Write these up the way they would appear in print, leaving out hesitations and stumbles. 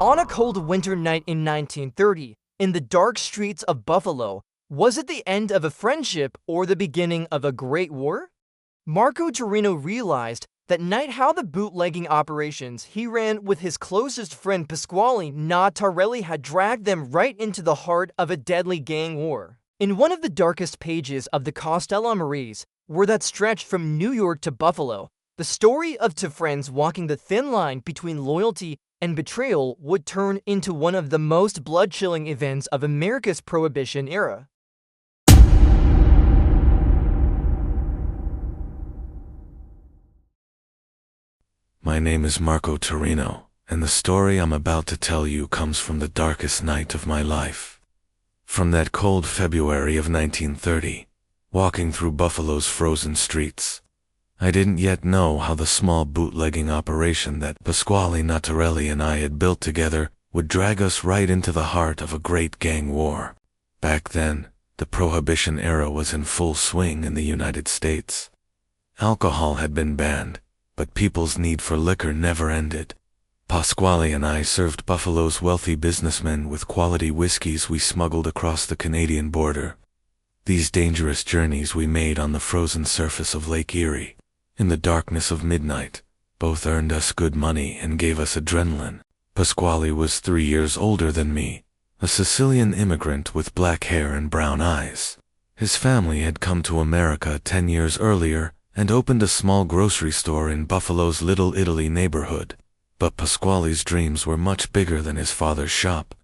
On a cold winter night in 1930, in the dark streets of Buffalo, was it the end of a friendship or the beginning of a great war? Marco Torrino realized that night how the bootlegging operations he ran with his closest friend Pasquale Natarelli had dragged them right into the heart of a deadly gang war. In one of the darkest pages of the Castellammarese War that stretched from New York to Buffalo, the story of two friends walking the thin line between loyalty and betrayal would turn into one of the most blood-chilling events of America's Prohibition era. My name is Marco Torrino, and the story I'm about to tell you comes from the darkest night of my life. From that cold February of 1930, walking through Buffalo's frozen streets, I didn't yet know how the small bootlegging operation that Pasquale Natarelli and I had built together would drag us right into the heart of a great gang war. Back then, the Prohibition-era was in full swing in the United States. Alcohol had been banned, but people's need for liquor never ended. Pasquale and I served Buffalo's wealthy businessmen with quality whiskeys we smuggled across the Canadian border. These dangerous journeys we made on the frozen surface of Lake Erie, in the darkness of midnight, both earned us good money and gave us adrenaline. Pasquale was 3 years older than me, a Sicilian immigrant with black hair and brown eyes. His family had come to America 10 years earlier and opened a small grocery store in Buffalo's Little Italy neighborhood. But Pasquale's dreams were much bigger than his father's shop.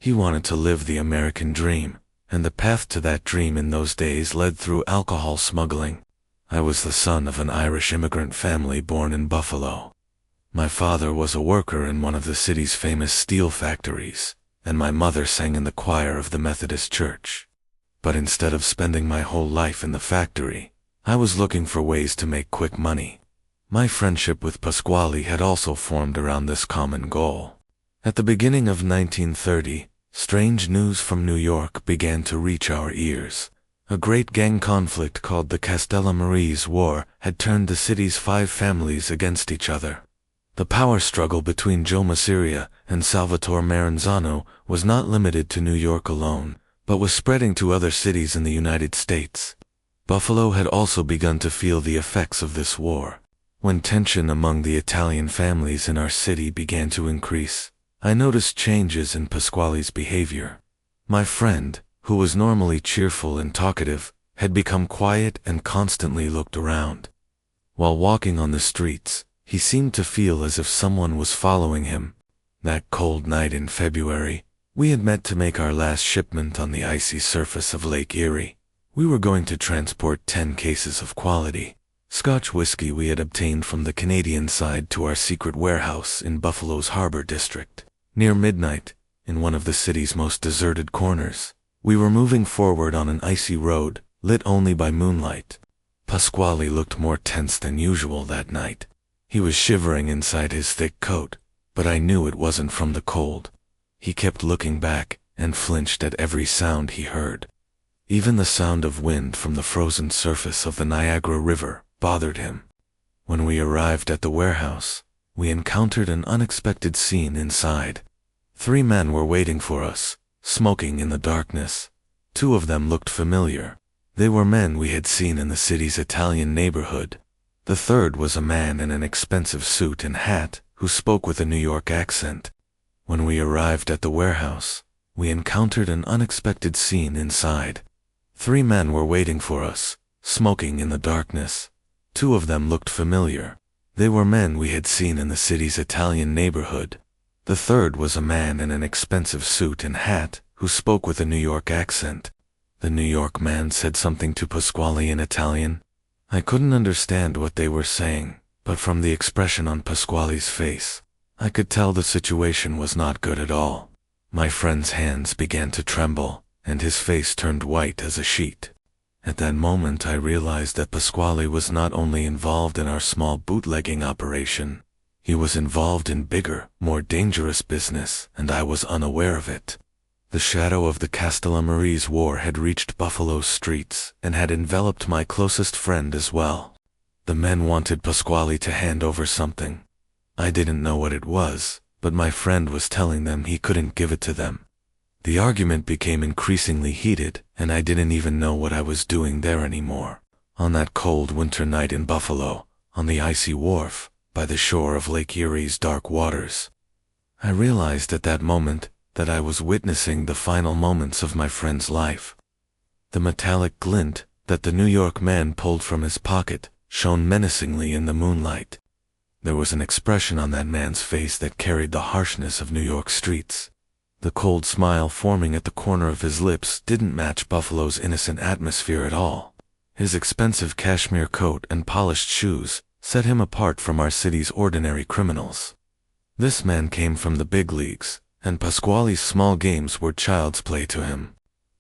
He wanted to live the American dream, and the path to that dream in those days led through alcohol smuggling. I was the son of an Irish immigrant family born in Buffalo. My father was a worker in one of the city's famous steel factories, and my mother sang in the choir of the Methodist Church. But instead of spending my whole life in the factory, I was looking for ways to make quick money. My friendship with Pasquale had also formed around this common goal. At the beginning of 1930, strange news from New York began to reach our ears. A great gang conflict called the Castellammarese War had turned the city's 5 families against each other. The power struggle between Joe Masseria and Salvatore Maranzano was not limited to New York alone, but was spreading to other cities in the United States. Buffalo had also begun to feel the effects of this war. When tension among the Italian families in our city began to increase, I noticed changes in Pasquale's behavior. My friend, who was normally cheerful and talkative, had become quiet and constantly looked around. While walking on the streets, he seemed to feel as if someone was following him. That cold night in February, we had met to make our last shipment on the icy surface of Lake Erie. We were going to transport 10 cases of quality Scotch whiskey we had obtained from the Canadian side to our secret warehouse in Buffalo's Harbor District. Near midnight, in one of the city's most deserted corners, we were moving forward on an icy road, lit only by moonlight. Pasquale looked more tense than usual that night. He was shivering inside his thick coat, but I knew it wasn't from the cold. He kept looking back and flinched at every sound he heard. Even the sound of wind from the frozen surface of the Niagara River bothered him. When we arrived at the warehouse, we encountered an unexpected scene inside. 3 men were waiting for us, smoking in the darkness. 2 of them looked familiar. They were men we had seen in the city's Italian neighborhood. The third was a man in an expensive suit and hat who spoke with a New York accent. When we arrived at the warehouse, we encountered an unexpected scene inside. 3 men were waiting for us, smoking in the darkness. 2 of them looked familiar. They were men we had seen in the city's Italian neighborhood. The third was a man in an expensive suit and hat who spoke with a New York accent. The New York man said something to Pasquale in Italian. I couldn't understand what they were saying, but from the expression on Pasquale's face, I could tell the situation was not good at all. My friend's hands began to tremble, and his face turned white as a sheet. At that moment I realized that Pasquale was not only involved in our small bootlegging operation, he was involved in bigger, more dangerous business, and I was unaware of it. The shadow of the Castellammarese War had reached Buffalo's streets and had enveloped my closest friend as well. The men wanted Pasquale to hand over something. I didn't know what it was, but my friend was telling them he couldn't give it to them. The argument became increasingly heated, and I didn't even know what I was doing there anymore. On that cold winter night in Buffalo, on the icy wharf, by the shore of Lake Erie's dark waters, I realized at that moment that I was witnessing the final moments of my friend's life. The metallic glint that the New York man pulled from his pocket shone menacingly in the moonlight. There was an expression on that man's face that carried the harshness of New York streets. The cold smile forming at the corner of his lips didn't match Buffalo's innocent atmosphere at all. His expensive cashmere coat and polished shoes set him apart from our city's ordinary criminals. This man came from the big leagues, and Pasquale's small games were child's play to him.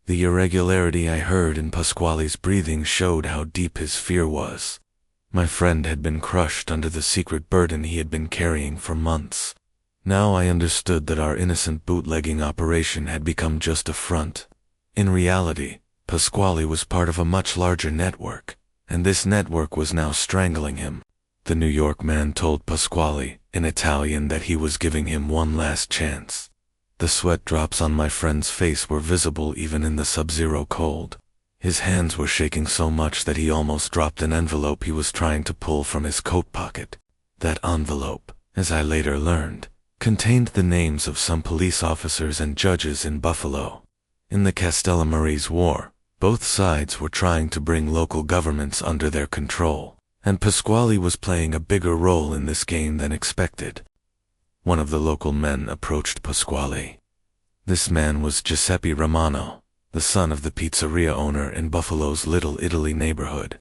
The irregularity I heard in Pasquale's breathing showed how deep his fear was. My friend had been crushed under the secret burden he had been carrying for months. Now I understood that our innocent bootlegging operation had become just a front. In reality, Pasquale was part of a much larger network, and this network was now strangling him. The New York man told Pasquale, in Italian, that he was giving him one last chance. The sweat drops on my friend's face were visible even in the sub-zero cold. His hands were shaking so much that he almost dropped an envelope he was trying to pull from his coat pocket. That envelope, as I later learned, contained the names of some police officers and judges in Buffalo. In the Castellammarese War, both sides were trying to bring local governments under their control, and Pasquale was playing a bigger role in this game than expected. One of the local men approached Pasquale. This man was Giuseppe Romano, the son of the pizzeria owner in Buffalo's Little Italy neighborhood.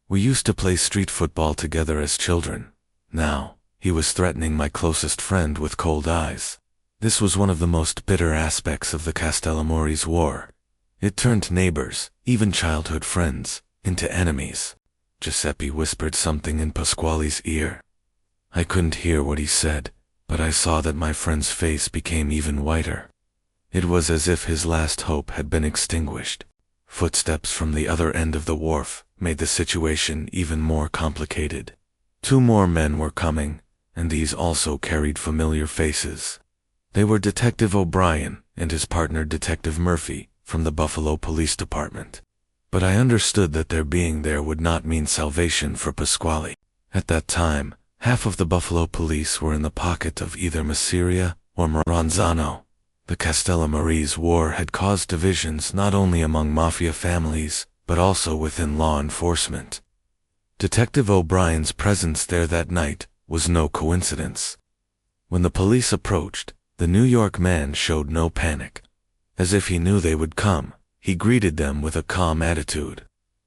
We used to play street football together as children. Now, he was threatening my closest friend with cold eyes. This was one of the most bitter aspects of the Castellammarese War. It turned neighbors, even childhood friends, into enemies. Giuseppe whispered something in Pasquale's ear. I couldn't hear what he said, but I saw that my friend's face became even whiter. It was as if his last hope had been extinguished. Footsteps from the other end of the wharf made the situation even more complicated. 2 more men were coming, and these also carried familiar faces. They were Detective O'Brien and his partner Detective Murphy from the Buffalo Police Department. But I understood that their being there would not mean salvation for Pasquale. At that time, half of the Buffalo police were in the pocket of either Masseria or Maranzano. The Castellammarese War had caused divisions not only among mafia families, but also within law enforcement. Detective O'Brien's presence there that night was no coincidence. When the police approached, the New York man showed no panic. As if he knew they would come, he greeted them with a calm attitude.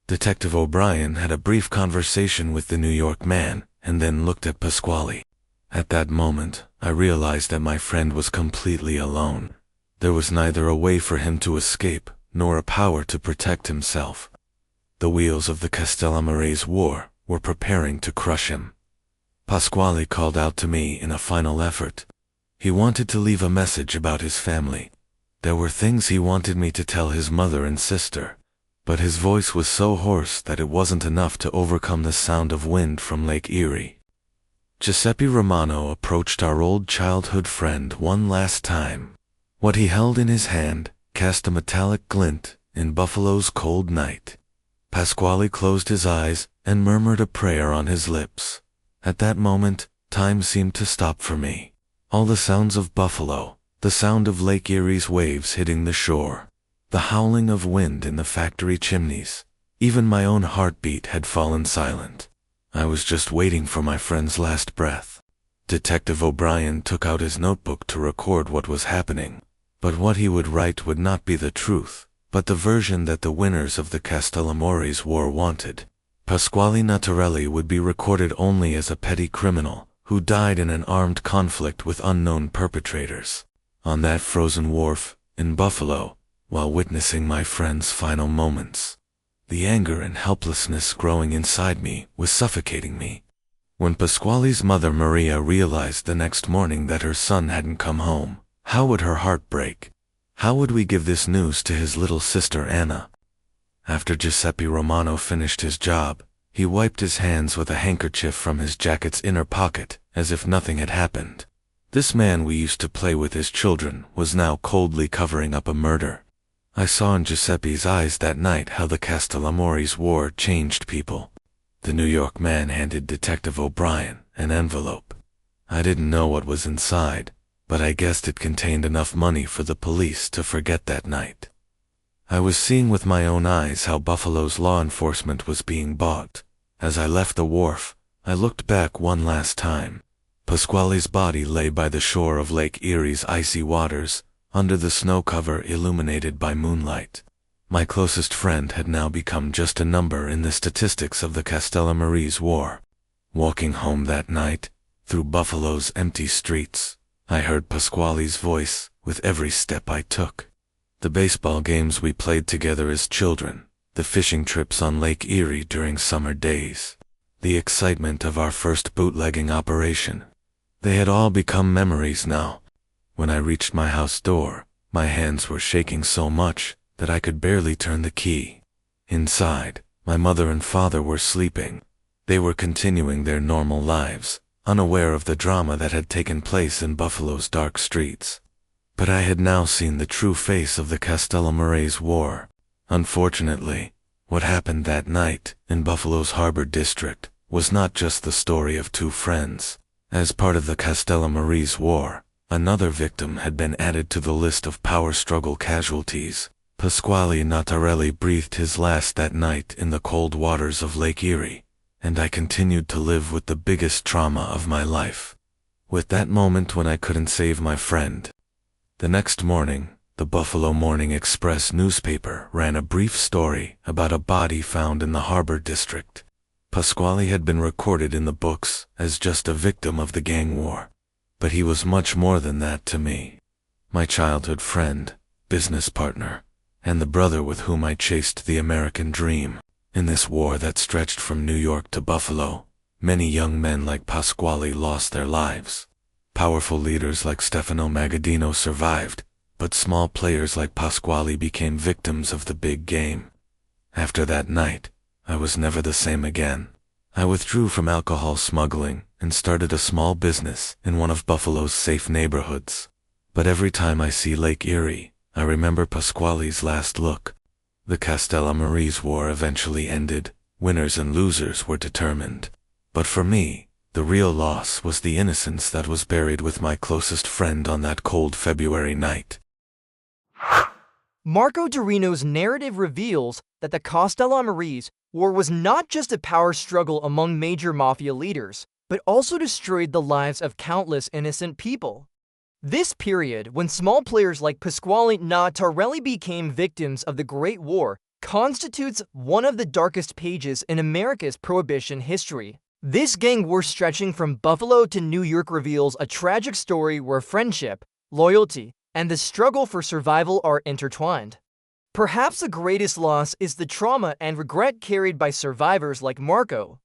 Detective O'Brien had a brief conversation with the New York man, and then looked at Pasquale. At that moment, I realized that my friend was completely alone. There was neither a way for him to escape, nor a power to protect himself. The wheels of the Castellammarese War were preparing to crush him. Pasquale called out to me in a final effort. He wanted to leave a message about his family. There were things he wanted me to tell his mother and sister, but his voice was so hoarse that it wasn't enough to overcome the sound of wind from Lake Erie. Giuseppe Romano approached our old childhood friend one last time. What he held in his hand cast a metallic glint in Buffalo's cold night. Pasquale closed his eyes and murmured a prayer on his lips. At that moment, time seemed to stop for me. All the sounds of Buffalo, the sound of Lake Erie's waves hitting the shore, the howling of wind in the factory chimneys, even my own heartbeat had fallen silent. I was just waiting for my friend's last breath. Detective O'Brien took out his notebook to record what was happening, but what he would write would not be the truth, but the version that the winners of the Castellammarese War wanted. Pasquale Natarelli would be recorded only as a petty criminal who died in an armed conflict with unknown perpetrators. On that frozen wharf, in Buffalo, while witnessing my friend's final moments, the anger and helplessness growing inside me was suffocating me. When Pasquale's mother Maria realized the next morning that her son hadn't come home, how would her heart break? How would we give this news to his little sister Anna? After Giuseppe Romano finished his job, he wiped his hands with a handkerchief from his jacket's inner pocket, as if nothing had happened. This man we used to play with as children was now coldly covering up a murder. I saw in Giuseppe's eyes that night how the Castellammarese War changed people. The New York man handed Detective O'Brien an envelope. I didn't know what was inside, but I guessed it contained enough money for the police to forget that night. I was seeing with my own eyes how Buffalo's law enforcement was being bought. As I left the wharf, I looked back one last time. Pasquale's body lay by the shore of Lake Erie's icy waters, under the snow cover illuminated by moonlight. My closest friend had now become just a number in the statistics of the Castellammarese War. Walking home that night, through Buffalo's empty streets, I heard Pasquale's voice with every step I took. The baseball games we played together as children, the fishing trips on Lake Erie during summer days, the excitement of our first bootlegging operation. They had all become memories now. When I reached my house door, my hands were shaking so much that I could barely turn the key. Inside, my mother and father were sleeping. They were continuing their normal lives, unaware of the drama that had taken place in Buffalo's dark streets. But I had now seen the true face of the Castellammarese War. Unfortunately, what happened that night in Buffalo's Harbor District was not just the story of two friends. As part of the Castellammarese War, another victim had been added to the list of power struggle casualties. Pasquale Natarelli breathed his last that night in the cold waters of Lake Erie, and I continued to live with the biggest trauma of my life. With that moment when I couldn't save my friend. The next morning, the Buffalo Morning Express newspaper ran a brief story about a body found in the Harbor District. Pasquale had been recorded in the books as just a victim of the gang war. But he was much more than that to me. My childhood friend, business partner, and the brother with whom I chased the American dream. In this war that stretched from New York to Buffalo, many young men like Pasquale lost their lives. Powerful leaders like Stefano Magaddino survived, but small players like Pasquale became victims of the big game. After that night, I was never the same again. I withdrew from alcohol smuggling and started a small business in one of Buffalo's safe neighborhoods. But every time I see Lake Erie, I remember Pasquale's last look. The Castellammarese War eventually ended. Winners and losers were determined. But for me, the real loss was the innocence that was buried with my closest friend on that cold February night. Marco Torrino's narrative reveals that the Castellammarese War was not just a power struggle among major mafia leaders, but also destroyed the lives of countless innocent people. This period, when small players like Pasquale Natarelli became victims of the Great War, constitutes one of the darkest pages in America's Prohibition history. This gang war stretching from Buffalo to New York reveals a tragic story where friendship, loyalty, and the struggle for survival are intertwined. Perhaps the greatest loss is the trauma and regret carried by survivors like Marco,